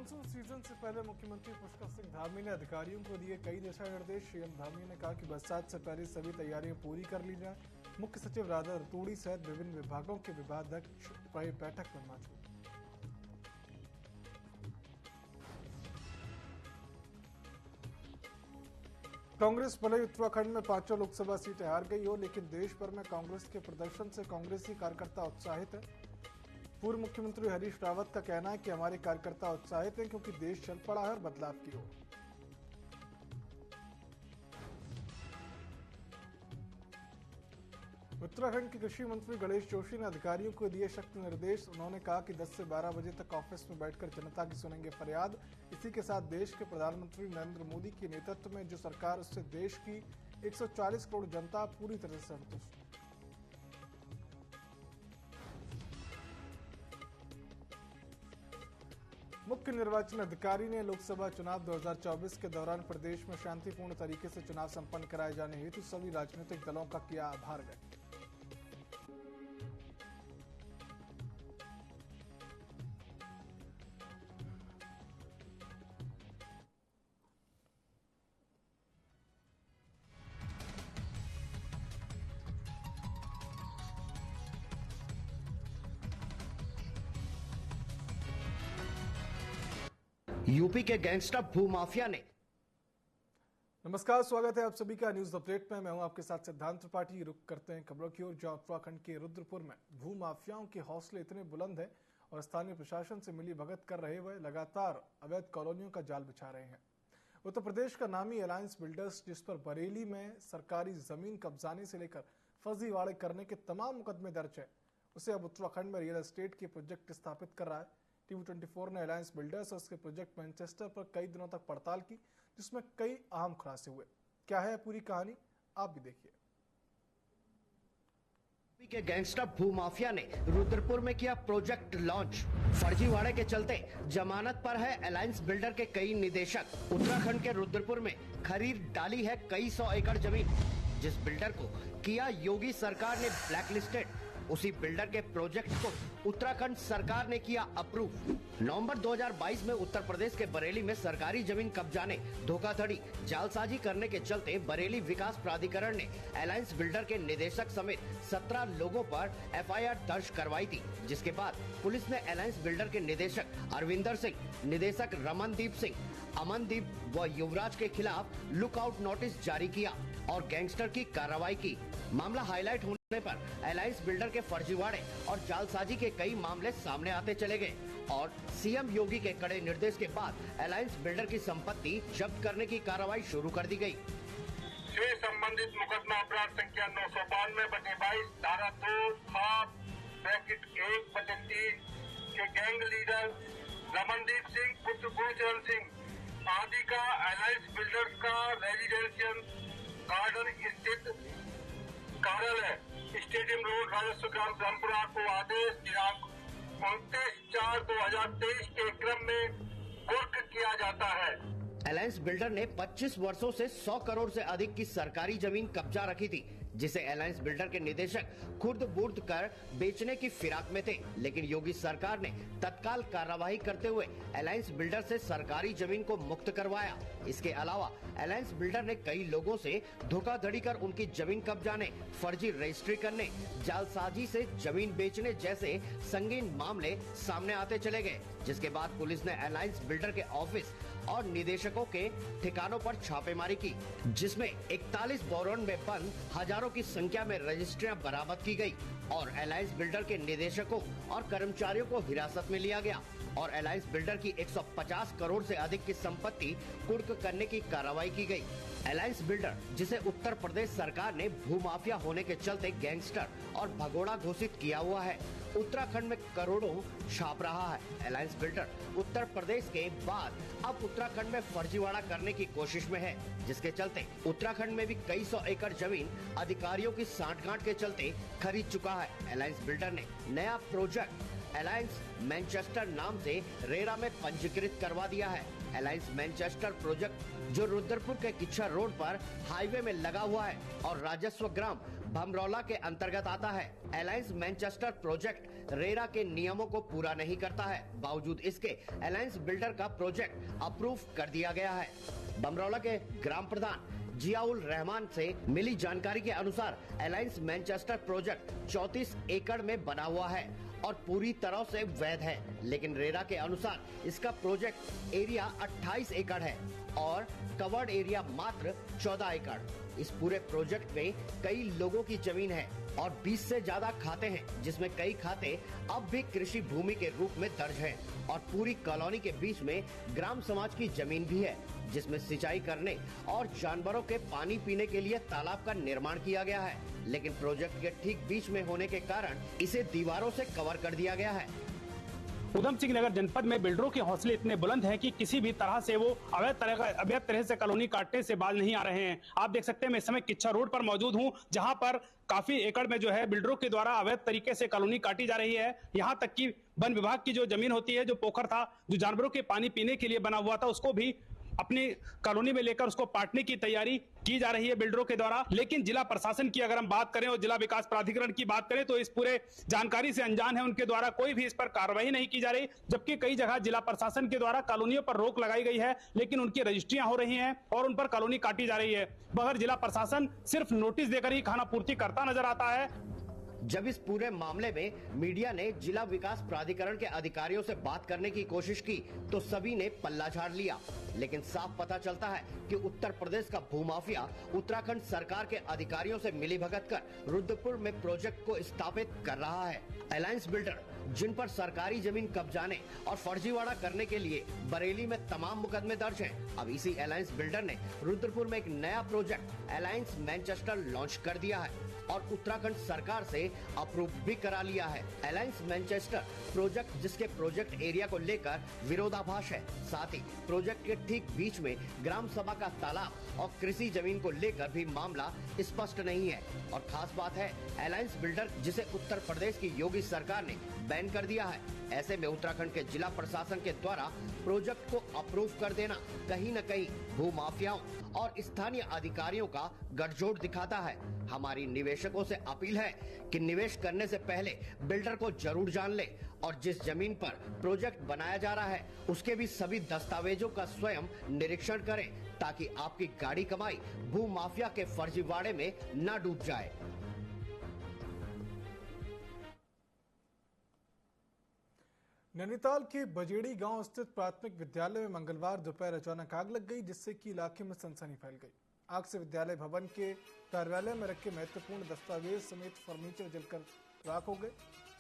Monsoon season से पहले मुख्यमंत्री पुष्कर सिंह धामी ने अधिकारियों को दिए कई दिशा निर्देश। सीएम धामी ने कहा कि बरसात से पहले सभी तैयारियां पूरी कर ली जाए। मुख्य सचिव राधा रतूड़ी सहित विभिन्न विभागों के विभागाध्यक्ष बैठक में मौजूद। कांग्रेस भले उत्तराखंड में 5 लोकसभा सीटें हार गई हो, लेकिन देश भर में कांग्रेस के प्रदर्शन से कांग्रेसी कार्यकर्ता उत्साहित है। पूर्व मुख्यमंत्री हरीश रावत का कहना है कि हमारे कार्यकर्ता उत्साहित हैं क्योंकि देश चल पड़ा है और बदलाव की ओर। उत्तराखंड के कृषि मंत्री गणेश जोशी ने अधिकारियों को दिए सख्त निर्देश। उन्होंने कहा कि 10 से 12 बजे तक ऑफिस में बैठकर जनता की सुनेंगे फरियाद। इसी के साथ देश के प्रधानमंत्री नरेंद्र मोदी के नेतृत्व में जो सरकार, उससे देश की 140 करोड़ जनता पूरी तरह से संतुष्ट। मुख्य निर्वाचन अधिकारी ने लोकसभा चुनाव 2024 के दौरान प्रदेश में शांतिपूर्ण तरीके से चुनाव संपन्न कराए जाने हेतु सभी राजनीतिक दलों का किया आभार व्यक्त। यूपी के गैंगस्टर भूमाफिया ने। नमस्कार, स्वागत है आप सभी का न्यूज अपडेट में। मैं हूं आपके साथ सिद्धांत त्रिपाठी। रुक करते हैं खबरों की ओर, जहां उत्तराखंड के रुद्रपुर में भूमाफियाओं के हौसले इतने बुलंद हैं और स्थानीय प्रशासन से मिली भगत कर रहे हुए लगातार अवैध कॉलोनियों का जाल बिछा रहे हैं। उत्तर प्रदेश का नामी अलायंस बिल्डर्स, जिस पर बरेली में सरकारी जमीन कब्जाने से लेकर फर्जीवाड़े करने के तमाम मुकदमे दर्ज है, उसे अब उत्तराखंड में रियल एस्टेट के प्रोजेक्ट स्थापित कर रहा है। टीवी 24 ने अलायंस बिल्डर्स और उसके प्रोजेक्ट मैनचेस्टर पर कई दिनों तक पड़ताल की, जिसमें कई अहम खुलासे हुए। क्या है पूरी कहानी, आप भी देखिए। यूपी के गैंगस्टर भूमाफिया ने रुद्रपुर में किया प्रोजेक्ट लॉन्च। फर्जीवाड़े के चलते जमानत पर है अलायंस बिल्डर के कई निदेशक। उत्तराखंड के रुद्रपुर में खरीद डाली है कई 100 एकड़ जमीन। जिस बिल्डर को किया योगी सरकार ने ब्लैकलिस्टेड, उसी बिल्डर के प्रोजेक्ट को उत्तराखंड सरकार ने किया अप्रूव। नवंबर 2022 में उत्तर प्रदेश के बरेली में सरकारी जमीन कब्जाने, धोखाधड़ी, जालसाजी करने के चलते बरेली विकास प्राधिकरण ने अलायंस बिल्डर के निदेशक समेत 17 लोगों पर एफआईआर दर्ज करवाई थी। जिसके बाद पुलिस ने अलायंस बिल्डर के निदेशक अरविंदर सिंह, निदेशक रमनदीप सिंह, अमनदीप व युवराज के खिलाफ लुकआउट नोटिस जारी किया और गैंगस्टर की कार्रवाई की। मामला हाईलाइट होने पर अलायंस बिल्डर के फर्जीवाड़े और जालसाजी के कई मामले सामने आते चले गए और सीएम योगी के कड़े निर्देश के बाद अलायंस बिल्डर की संपत्ति जब्त करने की कार्रवाई शुरू कर दी गई। से संबंधित मुकदमा अपराध संख्या 992/22 धारा 2(1)(3) के गैंग लीडर रमनदीप सिंह पुत्र गुरचरण सिंह आदि का अलायंस बिल्डर्स का रेजिडेंशियल गार्डन स्थित कार्यालय स्टेडियम रोड, राजस्व ग्राम ब्रह्मपुरा को आदेश दिनांक 29/4/2023 के क्रम में कुर्क किया जाता है। अलायंस बिल्डर ने 25 वर्षों से 100 करोड़ से अधिक की सरकारी जमीन कब्जा रखी थी, जिसे अलायंस बिल्डर के निदेशक खुर्द बुर्द कर बेचने की फिराक में थे। लेकिन योगी सरकार ने तत्काल कार्रवाई करते हुए अलायंस बिल्डर से सरकारी जमीन को मुक्त करवाया। इसके अलावा अलायंस बिल्डर ने कई लोगों से धोखाधड़ी कर उनकी जमीन कब्जाने, फर्जी रजिस्ट्री करने, जालसाजी से जमीन बेचने जैसे संगीन मामले सामने आते चले गए। जिसके बाद पुलिस ने अलायंस बिल्डर के ऑफिस और निदेशकों के ठिकानों पर छापेमारी की, जिसमें 41 बोरन में बंद हजारों की संख्या में रजिस्ट्रियां बरामद की गई और अलायंस बिल्डर के निदेशकों और कर्मचारियों को हिरासत में लिया गया और अलायंस बिल्डर की 150 करोड़ से अधिक की संपत्ति कुर्क करने की कार्रवाई की गई। अलायंस बिल्डर, जिसे उत्तर प्रदेश सरकार ने भूमाफिया होने के चलते गैंगस्टर और भगोड़ा घोषित किया हुआ है, उत्तराखंड में करोड़ों छाप रहा है। अलायंस बिल्डर उत्तर प्रदेश के बाद अब उत्तराखंड में फर्जीवाड़ा करने की कोशिश में है, जिसके चलते उत्तराखंड में भी कई 100 एकड़ जमीन अधिकारियों की सांठगांठ के चलते खरीद चुका है। अलायंस बिल्डर ने नया प्रोजेक्ट अलायंस मैनचेस्टर नाम से रेरा में पंजीकृत करवा दिया है। अलायंस मैनचेस्टर प्रोजेक्ट जो रुद्रपुर के किच्छा रोड पर हाईवे में लगा हुआ है और राजस्व ग्राम भमरौला के अंतर्गत आता है। अलायंस मैनचेस्टर प्रोजेक्ट रेरा के नियमों को पूरा नहीं करता है, बावजूद इसके अलायंस बिल्डर का प्रोजेक्ट अप्रूव कर दिया गया है। भमरौला के ग्राम प्रधान जियाउल रहमान से मिली जानकारी के अनुसार अलायंस मैनचेस्टर प्रोजेक्ट 34 एकड़ में बना हुआ है और पूरी तरह से वैध है, लेकिन रेरा के अनुसार इसका प्रोजेक्ट एरिया 28 एकड़ है और कवर्ड एरिया मात्र 14 एकड़। इस पूरे प्रोजेक्ट में कई लोगों की जमीन है और 20 से ज्यादा खाते हैं, जिसमें कई खाते अब भी कृषि भूमि के रूप में दर्ज हैं और पूरी कॉलोनी के बीच में ग्राम समाज की जमीन भी है, जिसमें सिंचाई करने और जानवरों के पानी पीने के लिए तालाब का निर्माण किया गया है, लेकिन प्रोजेक्ट के ठीक बीच में होने के कारण इसे दीवारों से कवर कर दिया गया है। उधम सिंह नगर जनपद में बिल्डरों के हौसले इतने बुलंद हैं कि किसी भी तरह से वो अवैध तरह से कॉलोनी काटने से बाज नहीं आ रहे हैं। आप देख सकते हैं मैं इस समय किच्छा रोड पर मौजूद हूं, जहां पर काफी एकड़ में जो है बिल्डरों के द्वारा अवैध तरीके से कॉलोनी काटी जा रही है। यहां तक कि वन विभाग की जो जमीन होती है, जो पोखर था, जो जानवरों के पानी पीने के लिए बना हुआ था, उसको भी अपनी कॉलोनी में लेकर उसको पाटने की तैयारी की जा रही है बिल्डरों के द्वारा। लेकिन जिला प्रशासन की अगर हम बात करें और जिला विकास प्राधिकरण की बात करें तो इस पूरे जानकारी से अनजान है, उनके द्वारा कोई भी इस पर कार्रवाई नहीं की जा रही, जबकि कई जगह जिला प्रशासन के द्वारा कॉलोनियों पर रोक लगाई गई है, लेकिन उनकी रजिस्ट्रियां हो रही हैं और उन पर कॉलोनी काटी जा रही है, मगर जिला प्रशासन सिर्फ नोटिस देकर ही खाना पूर्ति करता नजर आता है। जब इस पूरे मामले में मीडिया ने जिला विकास प्राधिकरण के अधिकारियों से बात करने की कोशिश की तो सभी ने पल्ला झाड़ लिया, लेकिन साफ पता चलता है कि उत्तर प्रदेश का भूमाफिया उत्तराखंड सरकार के अधिकारियों से मिलीभगत कर रुद्रपुर में प्रोजेक्ट को स्थापित कर रहा है। अलायंस बिल्डर जिन पर सरकारी जमीन कब्जाने और फर्जीवाड़ा करने के लिए बरेली में तमाम मुकदमे दर्ज हैं, अब इसी अलायंस बिल्डर ने रुद्रपुर में एक नया प्रोजेक्ट अलायंस मैनचेस्टर लॉन्च कर दिया है और उत्तराखंड सरकार से अप्रूव भी करा लिया है। अलायंस मैनचेस्टर प्रोजेक्ट जिसके प्रोजेक्ट एरिया को लेकर विरोधाभास है, साथ ही प्रोजेक्ट के ठीक बीच में ग्राम सभा का तालाब और कृषि जमीन को लेकर भी मामला स्पष्ट नहीं है। और खास बात है, अलायंस बिल्डर जिसे उत्तर प्रदेश की योगी सरकार ने बैन कर दिया है, ऐसे में उत्तराखंड के जिला प्रशासन के द्वारा प्रोजेक्ट को अप्रूव कर देना कहीं न कहीं भूमाफियाओं और स्थानीय अधिकारियों का गठजोड़ दिखाता है। हमारी निवेशकों से अपील है कि निवेश करने से पहले बिल्डर को जरूर जान ले और जिस जमीन पर प्रोजेक्ट बनाया जा रहा है उसके भी सभी दस्तावेजों का स्वयं निरीक्षण करें, ताकि आपकी गाड़ी कमाई भूमाफिया के फर्जीवाड़े में न डूब जाए। नैनीताल के बजेड़ी गांव स्थित प्राथमिक विद्यालय में मंगलवार दोपहर अचानक आग लग गई, जिससे कि इलाके में सनसनी फैल गई। आग से विद्यालय भवन के कार्यालय में रखे महत्वपूर्ण दस्तावेज समेत फर्नीचर जलकर राख हो गए।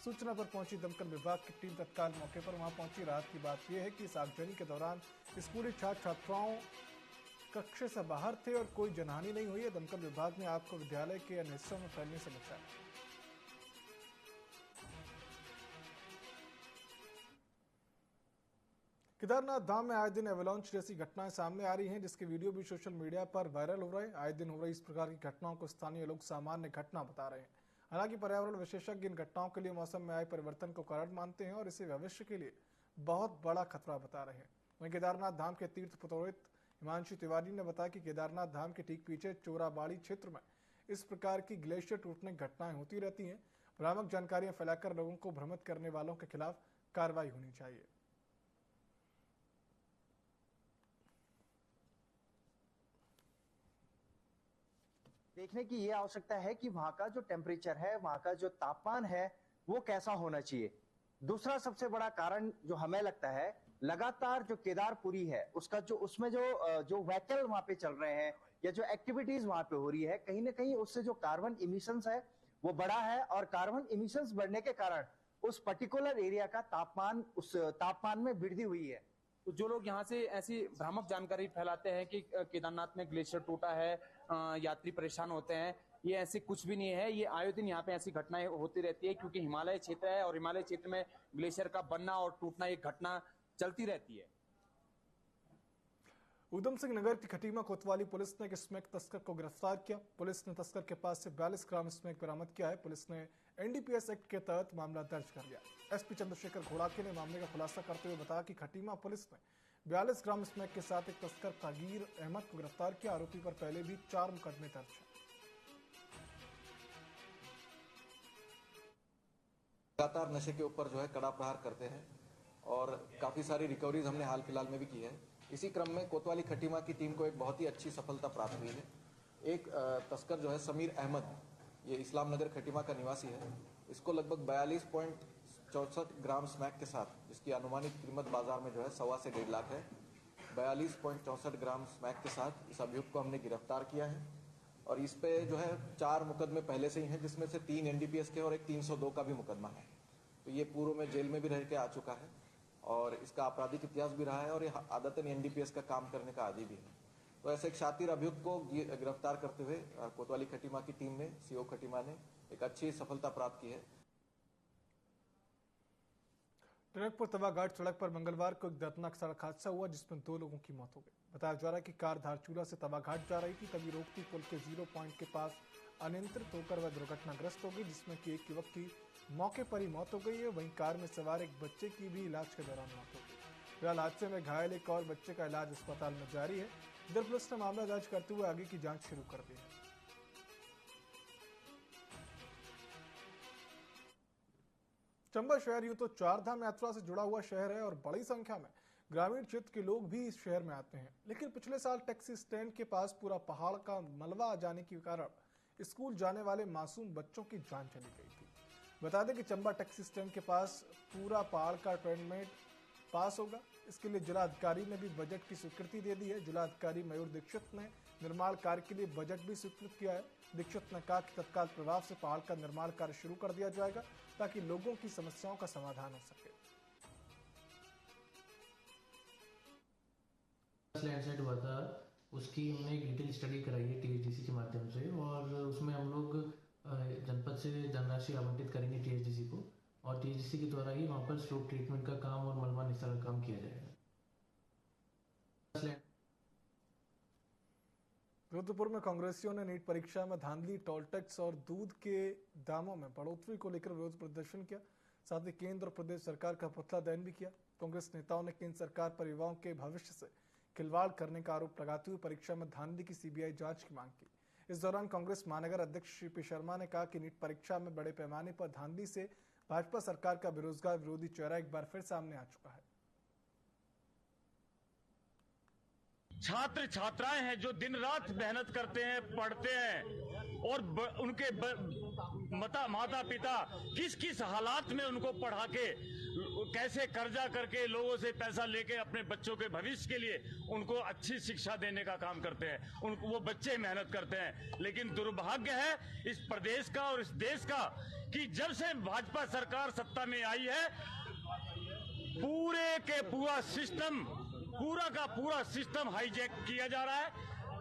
सूचना पर पहुंची दमकल विभाग की टीम तत्काल मौके पर वहां पहुंची। राहत की बात यह है कि इस आगजनी के दौरान स्कूली छात्र छात्राओं कक्ष से बाहर थे और कोई जनहानि नहीं हुई है। दमकल विभाग ने आग को विद्यालय के अन्य हिस्सों में फैलने से बचाया। केदारनाथ धाम में आए दिन एवलांच जैसी घटनाएं सामने आ रही हैं, जिसके वीडियो भी सोशल मीडिया पर वायरल हो रहे हैं। आए दिन हो रही इस प्रकार की घटनाओं को स्थानीय लोग सामान्य घटना बता रहे हैं। हालांकि पर्यावरण विशेषज्ञ इन घटनाओं के लिए मौसम में आए परिवर्तन को कारण मानते हैं और इसे भविष्य के लिए बहुत बड़ा खतरा बता रहे हैं। वहीं केदारनाथ धाम के तीर्थ पुरोहित हिमांशु तिवारी ने बताया कि केदारनाथ धाम के ठीक पीछे चोराबाड़ी क्षेत्र में इस प्रकार की ग्लेशियर टूटने की घटनाएं होती रहती हैं। भ्रामक जानकारियां फैलाकर लोगों को भ्रमित करने वालों के खिलाफ कार्रवाई होनी चाहिए। देखने की ये आवश्यकता है कि वहां का जो टेम्परेचर है, वहां का जो तापमान है, वो कैसा होना चाहिए। दूसरा सबसे बड़ा कारण जो हमें लगता है, लगातार जो केदारपुरी है उसका जो उसमें जो व्हीकल वहां पे चल रहे हैं या जो एक्टिविटीज वहां पे हो रही है, कहीं ना कहीं उससे जो कार्बन इमिशंस है वो बढ़ा है और कार्बन इमिशंस बढ़ने के कारण उस पर्टिकुलर एरिया का तापमान उस तापमान में वृद्धि हुई है। तो जो लोग यहाँ से ऐसी भ्रामक जानकारी फैलाते हैं कि केदारनाथ में ग्लेशियर टूटा है, यात्री परेशान होते हैं, ये ऐसे कुछ भी नहीं है। ये आए दिन यहाँ पे ऐसी घटनाएं होती रहती है, क्योंकि हिमालय क्षेत्र है और हिमालय क्षेत्र में ग्लेशियर का बनना और टूटना एक घटना चलती रहती है। उधम सिंह नगर की खटीमा कोतवाली पुलिस ने एक स्मैक तस्कर को गिरफ्तार किया। पुलिस ने तस्कर के पास से 42 ग्राम स्मैक बरामद किया है। पुलिस ने एनडीपीएस एक्ट के तहत मामला दर्ज कर लिया। एसपी चंद्रशेखर घोड़ाके ने मामले का खुलासा करते हुए बताया कि खटीमा पुलिस ने 42 ग्राम स्मैक के साथ एक तस्कर तागीर अहमद को गिरफ्तार किया। आरोपी पर पहले भी 4 मुकदमे दर्ज हैं। लगातार नशे के ऊपर जो है कड़ा प्रहार करते हैं और काफी सारी रिकवरीज हमने हाल फिलहाल में भी की है। इसी क्रम में कोतवाली खटीमा की टीम को एक बहुत ही अच्छी सफलता प्राप्त हुई है। एक तस्कर जो है समीर अहमद, ये इस्लाम नगर खटीमा का निवासी है। इसको लगभग 42.64 ग्राम स्मैक के साथ, जिसकी अनुमानित कीमत बाजार में जो है 1.25 से 1.5 लाख है, 42.64 ग्राम स्मैक के साथ इस अभियुक्त को हमने गिरफ्तार किया है। और इस पे जो है 4 मुकदमे पहले से ही हैं, जिसमें से 3 NDPS के और एक 302 का भी मुकदमा है। तो ये पूर्व में जेल में भी रह के आ चुका है और इसका आपराधिक इतिहास भी रहा है और ये आदतन NDPS का काम करने का आदी भी है। तो ऐसे एक शातिर अभियुक्त को गिरफ्तार करते हुए कोतवाली खटीमा की टीम ने, CO खटीमा ने एक अच्छी सफलता प्राप्त की है। टनकपुर तवाघाट सड़क पर मंगलवार को एक दर्दनाक सड़क हादसा हुआ, जिसमें 2 लोगों की मौत हो गई। बताया जा रहा है कि कार धारचूला से तवाघाट जा रही थी, तभी रोकती पुल के 0 पॉइंट के पास अनियंत्रित होकर वह दुर्घटनाग्रस्त हो गई, जिसमें कि एक युवक की मौके पर ही मौत हो गई है। वहीं कार में सवार एक बच्चे की भी इलाज के दौरान मौत हो गई। फिलहाल हादसे में घायल एक और बच्चे का इलाज अस्पताल में जारी है। इधर पुलिस ने मामला दर्ज करते हुए आगे की जांच शुरू कर दी है। चंबा शहर यूं तो 4 धाम यात्रा से जुड़ा हुआ शहर है और बड़ी संख्या में ग्रामीण क्षेत्र के लोग भी इस शहर में आते हैं, लेकिन पिछले साल टैक्सी स्टैंड के पास पूरा पहाड़ का मलबा आ जाने के कारण स्कूल जाने वाले मासूम बच्चों की जान चली गई थी। बता दें कि चंबा टैक्सी स्टैंड के पास पूरा पहाड़ का ट्रेनमेट पास होगा। इसके लिए जिलाधिकारी ने भी बजट की स्वीकृति दे दी है। जिलाधिकारी मयूर दीक्षित ने निर्माण कार्य के लिए बजट भी स्वीकृत किया है। दीक्षित ने कहा कि तत्काल प्रभाव से पहाड़ का निर्माण कार्य शुरू कर दिया जाएगा ताकि लोगों की समस्याओं का समाधान हो सके। लैंडस्लाइड हुआ था, उसकी हमने एक डिटेल स्टडी कराई है THDC के माध्यम से और उसमें हम लोग जनपद से धनराशि आवंटित करेंगे THDC को और THDC के द्वारा ही वहाँ पर स्लोप ट्रीटमेंट का काम और मलबा निस्तारण का काम किया जाएगा। रुद्रपुर में कांग्रेसियों ने नीट परीक्षा में धांधली, टोल टैक्स और दूध के दामों में बढ़ोतरी को लेकर विरोध प्रदर्शन किया। साथ ही केंद्र और प्रदेश सरकार का पुतला दहन भी किया। कांग्रेस नेताओं ने केंद्र सरकार पर युवाओं के भविष्य से खिलवाड़ करने का आरोप लगाते हुए परीक्षा में धांधली की CBI जांच की मांग की। इस दौरान कांग्रेस महानगर अध्यक्ष श्री P शर्मा ने कहा कि नीट परीक्षा में बड़े पैमाने पर धांधली से भाजपा सरकार का बेरोजगार विरोधी चेहरा एक बार फिर सामने आ चुका है। छात्र छात्राएं हैं जो दिन रात मेहनत करते हैं, पढ़ते हैं और उनके माता पिता किस किस हालात में उनको पढ़ा के, कैसे कर्जा करके लोगों से पैसा लेके अपने बच्चों के भविष्य के लिए उनको अच्छी शिक्षा देने का काम करते हैं। उनको वो बच्चे मेहनत करते हैं, लेकिन दुर्भाग्य है इस प्रदेश का और इस देश का कि जब से भाजपा सरकार सत्ता में आई है पूरे के पूरा सिस्टम, पूरा का पूरा सिस्टम हाईजैक किया जा रहा है।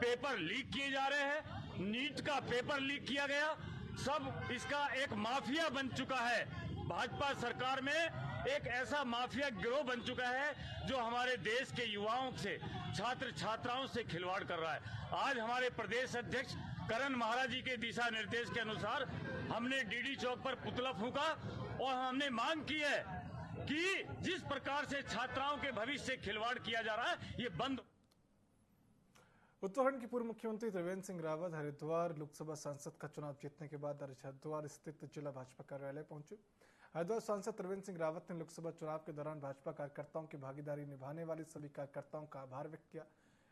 पेपर लीक किए जा रहे हैं, नीट का पेपर लीक किया गया, सब इसका एक माफिया बन चुका है। भाजपा सरकार में एक ऐसा माफिया गिरोह बन चुका है जो हमारे देश के युवाओं से, छात्र छात्राओं से खिलवाड़ कर रहा है। आज हमारे प्रदेश अध्यक्ष करण महाराज जी के दिशा निर्देश के अनुसार हमने DD चौक पर पुतला फूंका और हमने मांग की है कि जिस प्रकार से छात्राओं के भविष्य से खिलवाड़ किया जा रहा है ये बंद। उत्तराखंड के पूर्व मुख्यमंत्री त्रिवेंद्र सिंह रावत हरिद्वार लोकसभा सांसद का चुनाव जीतने के बाद आज हरिद्वार स्थित जिला भाजपा कार्यालय पहुंचे। हरिद्वार सांसद त्रिवेंद्र सिंह रावत ने लोकसभा चुनाव के दौरान भाजपा कार्यकर्ताओं की भागीदारी निभाने वाले सभी कार्यकर्ताओं का आभार व्यक्त किया।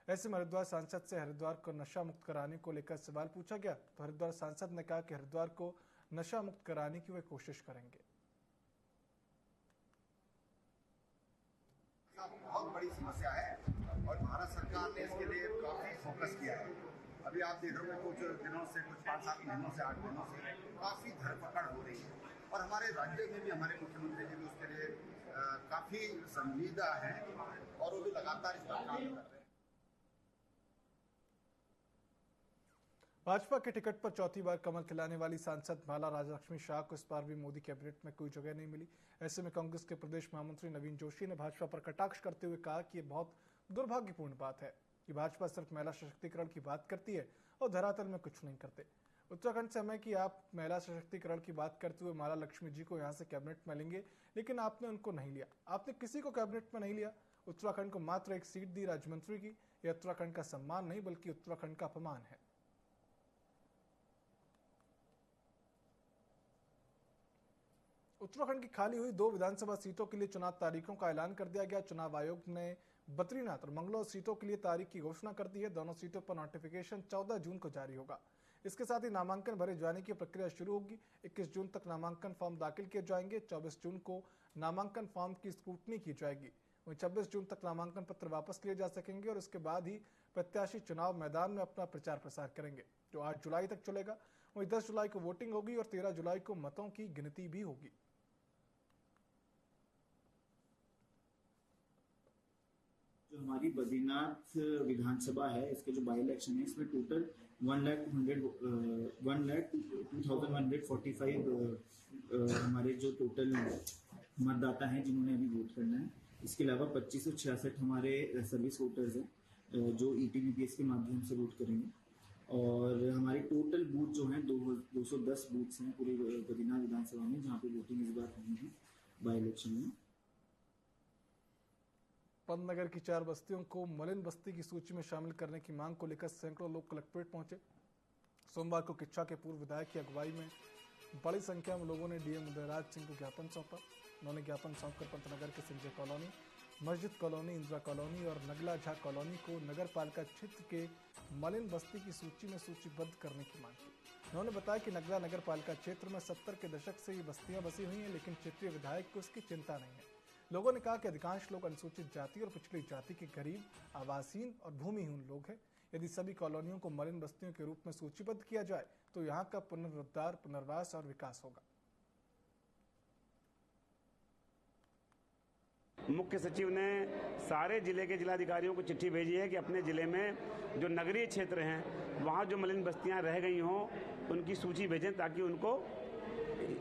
ऐसे में हरिद्वार सांसद से हरिद्वार को नशा मुक्त कराने को लेकर सवाल पूछा गया तो हरिद्वार सांसद ने कहा कि हरिद्वार को नशा मुक्त कराने की वे कोशिश करेंगे। बहुत बड़ी समस्या है और भारत सरकार ने इसके लिए काफी फोकस किया है। अभी आप देख रहे हो कुछ दिनों से, कुछ 5-7 महीनों से, 8 महीनों से काफी धरपकड़ हो रही है और हमारे राज्य में भी हमारे मुख्यमंत्री जी भी उसके लिए काफी संजीदा है और वो भी लगातार इस पर काम कर रहे हैं। भाजपा के टिकट पर चौथी बार कमल खिलाने वाली सांसद माला राज्यलक्ष्मी शाह को इस बार भी मोदी कैबिनेट में कोई जगह नहीं मिली। ऐसे में कांग्रेस के प्रदेश महामंत्री नवीन जोशी ने भाजपा पर कटाक्ष करते हुए कहा कि यह बहुत दुर्भाग्यपूर्ण बात है कि भाजपा सिर्फ महिला सशक्तिकरण की बात करती है और धरातल में कुछ नहीं करते। उत्तराखंड से हमें कि आप महिला सशक्तिकरण की बात करते हुए माला लक्ष्मी जी को यहाँ से कैबिनेट में लेंगे, लेकिन आपने उनको नहीं लिया। आपने किसी को कैबिनेट में नहीं लिया। उत्तराखंड को मात्र एक सीट दी राज्य मंत्री की। यह उत्तराखंड का सम्मान नहीं बल्कि उत्तराखंड का अपमान है। उत्तराखंड की खाली हुई 2 विधानसभा सीटों के लिए चुनाव तारीखों का ऐलान कर दिया गया। चुनाव आयोग ने बद्रीनाथ और मंगलौर सीटों के लिए तारीख की घोषणा कर दी है। दोनों सीटों पर नोटिफिकेशन 14 जून को जारी होगा। इसके साथ ही नामांकन भरे जाने की प्रक्रिया शुरू होगी। 21 जून तक नामांकन फॉर्म दाखिल किए जाएंगे। 24 जून को नामांकन फॉर्म की स्क्रूटनी की जाएगी। वहीं 26 जून तक नामांकन पत्र वापस लिए जा सकेंगे और इसके बाद ही प्रत्याशी चुनाव मैदान में अपना प्रचार प्रसार करेंगे, जो 8 जुलाई तक चलेगा। वहीं 10 जुलाई को वोटिंग होगी और 13 जुलाई को मतों की गिनती भी होगी। जो हमारी बद्रीनाथ विधानसभा है, इसके जो बाई इलेक्शन है, इसमें टोटल 1,02,145 हमारे जो टोटल मतदाता हैं जिन्होंने अभी वोट करना है। इसके अलावा 2566 हमारे सर्विस वोटर्स हैं जो ETVPS के माध्यम से वोट करेंगे। और हमारे टोटल बूथ जो हैं 210 बूथ्स हैं पूरी बद्रीनाथ विधानसभा में, जहाँ पे वोटिंग इस बार होनी है बाई इलेक्शन में। पंतनगर की 4 बस्तियों को मलिन बस्ती की सूची में शामिल करने की मांग को लेकर सैकड़ों लोग कलेक्ट्रेट पहुंचे। सोमवार को किच्छा के पूर्व विधायक की अगुवाई में बड़ी संख्या में लोगों ने DM उदयराज सिंह को ज्ञापन सौंपा। उन्होंने ज्ञापन सौंपकर पंतनगर के संजय कॉलोनी, मस्जिद कॉलोनी, इंदिरा कॉलोनी और नगला झा कॉलोनी को नगर पालिका क्षेत्र के मलिन बस्ती की सूची में सूचीबद्ध करने की मांग की। उन्होंने बताया कि नगला नगर पालिका क्षेत्र में 70 के दशक से ये बस्तियां बसी हुई हैं, लेकिन क्षेत्रीय विधायक को इसकी चिंता नहीं है। लोगों ने कहा कि अधिकांश लोग अनुसूचित जाति और पिछड़ी जाति के गरीब, आवासहीन और भूमिहीन लोग हैं। यदि सभी कॉलोनियों को मलिन बस्तियों के रूप में सूचीबद्ध किया जाए तो यहाँ का पुनरुद्धार, पुनर्वास और विकास होगा। मुख्य सचिव ने सारे जिले के जिलाधिकारियों को चिट्ठी भेजी है कि अपने जिले में जो नगरीय क्षेत्र हैं वहाँ जो मलिन बस्तियाँ रह गई हों उनकी सूची भेजें ताकि उनको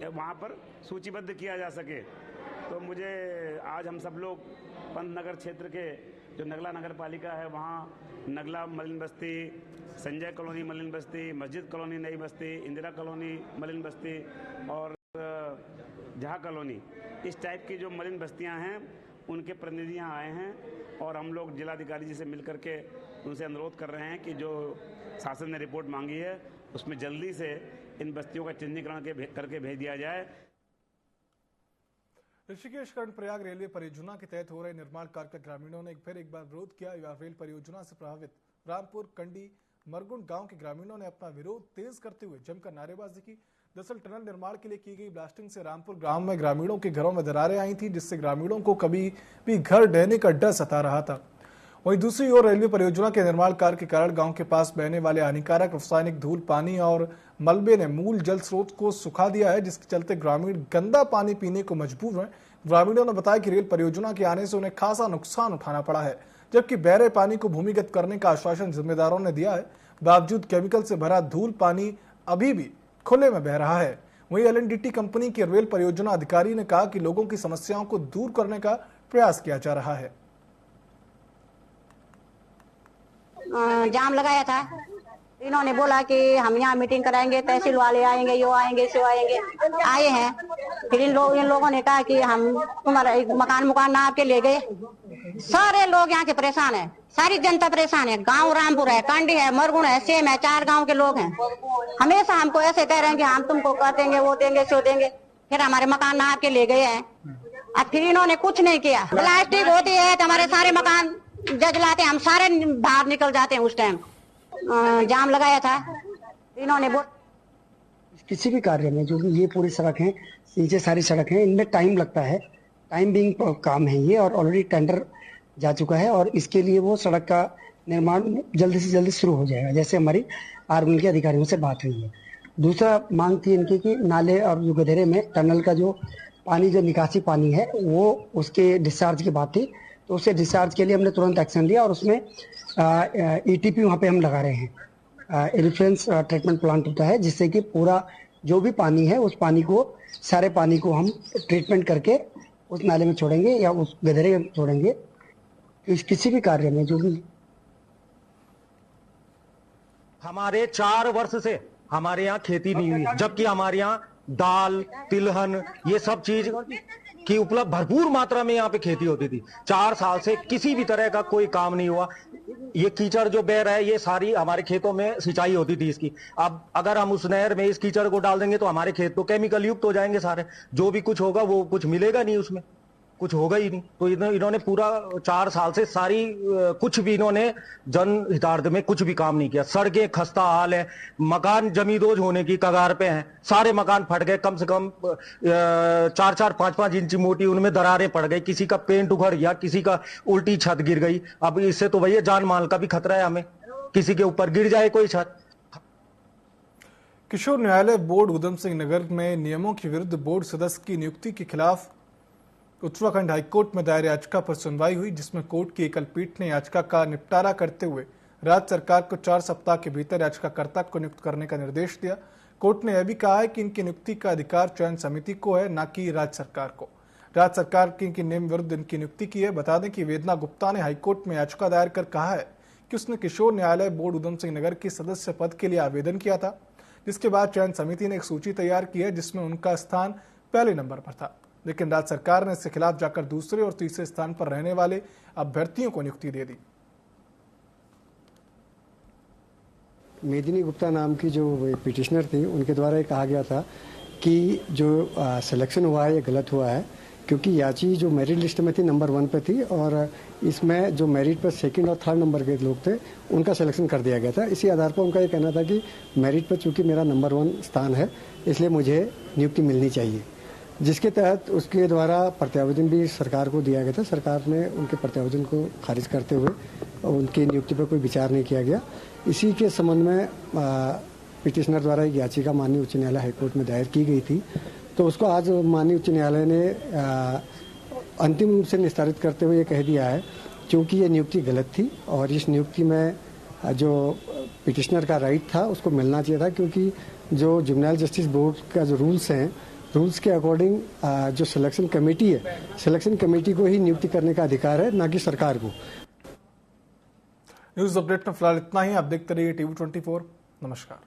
वहाँ पर सूचीबद्ध किया जा सके। तो मुझे आज हम सब लोग पंतनगर क्षेत्र के जो नगला नगर पालिका है वहाँ नगला मलिन बस्ती, संजय कॉलोनी मलिन बस्ती, मस्जिद कॉलोनी नई बस्ती, इंदिरा कॉलोनी मलिन बस्ती और झा कॉलोनी, इस टाइप की जो मलिन बस्तियां हैं उनके प्रतिनिधि यहाँ आए हैं और हम लोग जिलाधिकारी जी से मिलकर के उनसे अनुरोध कर रहे हैं कि जो शासन ने रिपोर्ट मांगी है उसमें जल्दी से इन बस्तियों का चिन्हीकरण करके भेज दिया जाए। ऋषिकेश कर्णप्रयाग रेलवे परियोजना के तहत हो रहे निर्माण कार्य का ग्रामीणों ने एक बार विरोध किया। रेल परियोजना से प्रभावित रामपुर, कंडी, मरगुंड गांव के ग्रामीणों ने अपना विरोध तेज करते हुए जमकर नारेबाजी की। दरअसल टनल निर्माण के लिए की गई ब्लास्टिंग से रामपुर गांव में ग्रामीणों के घरों में दरारें आई थी, जिससे ग्रामीणों को कभी भी घर ढहने का डर सता रहा था। वहीं दूसरी ओर रेलवे परियोजना के निर्माण कार्य के कारण गांव के पास बहने वाले हानिकारक रासायनिक धूल, पानी और मलबे ने मूल जल स्रोत को सुखा दिया है, जिसके चलते ग्रामीण गंदा पानी पीने को मजबूर हैं। ग्रामीणों ने बताया कि रेल परियोजना के आने से उन्हें खासा नुकसान उठाना पड़ा है, जबकि बह रहे पानी को भूमिगत करने का आश्वासन जिम्मेदारों ने दिया है। बावजूद केमिकल से भरा धूल पानी अभी भी खुले में बह रहा है। वहीं LNDT कंपनी के रेल परियोजना अधिकारी ने कहा कि लोगों की समस्याओं को दूर करने का प्रयास किया जा रहा है। जाम लगाया था, इन्होंने बोला कि हम यहाँ मीटिंग कराएंगे, तहसील वाले आएंगे, यो आएंगे, सो आएंगे, आए हैं। फिर इन लोगों ने कहा कि हम तुम्हारा मकान नाप के ले गए। सारे लोग यहाँ के परेशान हैं, सारी जनता परेशान है। गांव रामपुर है, कंडी है, मरगुण है, सेम है, 4 गांव के लोग हैं। हमेशा हमको ऐसे कह रहे हैं कि हम तुमको कर देंगे, वो देंगे, सो देंगे। फिर हमारे मकान नाप के ले गए हैं। अब फिर इन्होंने कुछ नहीं किया। प्लास्टिक होती है तो हमारे सारे मकान जजलाते, हम सारे बाहर निकल जाते हैं। उस टाइम जाम लगाया था इन्होंने। किसी भी कार्य में जो ये पूरी सड़क है, नीचे सारी सड़क है, इनमें टाइम लगता है। टाइम बिंग काम है ये, और ऑलरेडी टेंडर जा चुका है और इसके लिए वो सड़क का निर्माण जल्दी से जल्दी शुरू हो जाएगा, जैसे हमारी आर्मी के अधिकारियों से बात हुई है। दूसरा मांग थी इनकी कि नाले और जो गधेरे में टनल का जो पानी, जो निकासी पानी है, वो उसके डिस्चार्ज की बात थी। तो उससे डिस्चार्ज के लिए हमने तुरंत एक्शन लिया और उसमें ETP वहाँ पे हम लगा रहे हैं। एलिफेंस ट्रीटमेंट प्लांट होता है, जिससे कि पूरा जो भी पानी है उस पानी को, सारे पानी को हम ट्रीटमेंट करके उस नाले में छोड़ेंगे या उस गधेरे में छोड़ेंगे। किसी भी कार्य में जो भी हमारे 4 वर्ष से हमारे यहाँ खेती नहीं हुई, जबकि हमारे यहाँ दाल, तिलहन, ये सब चीज की उपलब्ध भरपूर मात्रा में यहाँ पे खेती होती थी। 4 साल से किसी भी तरह का कोई काम नहीं हुआ। ये कीचड़ जो बह रहा है ये सारी हमारे खेतों में सिंचाई होती थी इसकी। अब अगर हम उस नहर में इस कीचड़ को डाल देंगे तो हमारे खेत तो केमिकल युक्त हो जाएंगे सारे, जो भी कुछ होगा वो कुछ मिलेगा नहीं, उसमें कुछ होगा ही नहीं। तो इन्होंने पूरा 4 साल से सारी कुछ भी इन्होंने जन हितार्थ में कुछ भी काम नहीं किया। सड़कें खस्ता हाल है, मकान जमींदोज होने की कगार पे हैं, सारे मकान फट गए, कम से कम 4-4, 5-5 इंच मोटी उनमें दरारें पड़ गई, किसी का पेंट उखड़ गया, किसी का उल्टी छत गिर गई। अब इससे तो भैया जान माल का भी खतरा है हमें, किसी के ऊपर गिर जाए कोई छत। किशोर न्यायालय बोर्ड उधम सिंह नगर में नियमों के विरुद्ध बोर्ड सदस्य की नियुक्ति के खिलाफ उत्तराखंड हाईकोर्ट में दायर याचिका पर सुनवाई हुई, जिसमें कोर्ट की एकल पीठ ने याचिका का निपटारा करते हुए राज्य सरकार को 4 सप्ताह के भीतर याचिकाकर्ता को नियुक्त करने का निर्देश दिया। कोर्ट ने यह भी कहा है कि इनकी नियुक्ति का अधिकार चयन समिति को है, न कि राज्य सरकार को। राज्य सरकार की इनके नियम विरुद्ध इनकी नियुक्ति की है। बता दें कि वेदना गुप्ता ने हाईकोर्ट में याचिका दायर कर कहा है कि उसने किशोर न्यायालय बोर्ड उधम सिंह नगर के सदस्य पद के लिए आवेदन किया था, जिसके बाद चयन समिति ने एक सूची तैयार की है जिसमें उनका स्थान पहले नंबर पर था, लेकिन राज्य सरकार ने इसके खिलाफ जाकर दूसरे और तीसरे स्थान पर रहने वाले अभ्यर्थियों को नियुक्ति दे दी। मेदिनी गुप्ता नाम की जो पिटिशनर थी, उनके द्वारा ये कहा गया था कि जो सिलेक्शन हुआ है ये गलत हुआ है, क्योंकि याची जो मेरिट लिस्ट में थी नंबर 1 पे थी और इसमें जो मेरिट पर 2nd और 3rd नंबर के लोग थे उनका सिलेक्शन कर दिया गया था। इसी आधार पर उनका ये कहना था कि मेरिट पर चूंकि मेरा नंबर 1 स्थान है इसलिए मुझे नियुक्ति मिलनी चाहिए, जिसके तहत उसके द्वारा प्रत्यावेदन भी सरकार को दिया गया था। सरकार ने उनके प्रत्यावेदन को खारिज करते हुए उनकी नियुक्ति पर कोई विचार नहीं किया गया। इसी के संबंध में पिटिशनर द्वारा एक याचिका माननीय उच्च न्यायालय हाईकोर्ट में दायर की गई थी, तो उसको आज माननीय उच्च न्यायालय ने अंतिम रूप से निस्तारित करते हुए ये कह दिया है क्योंकि ये नियुक्ति गलत थी और इस नियुक्ति में जो पिटिशनर का राइट था उसको मिलना चाहिए था, क्योंकि जो जुवेनाइल जस्टिस बोर्ड का जो रूल्स हैं, रूल्स के अकॉर्डिंग जो सिलेक्शन कमेटी है, सिलेक्शन कमेटी को ही नियुक्ति करने का अधिकार है, ना कि सरकार को। न्यूज अपडेट में फिलहाल इतना ही। आप देखते रहिए TV 24। नमस्कार।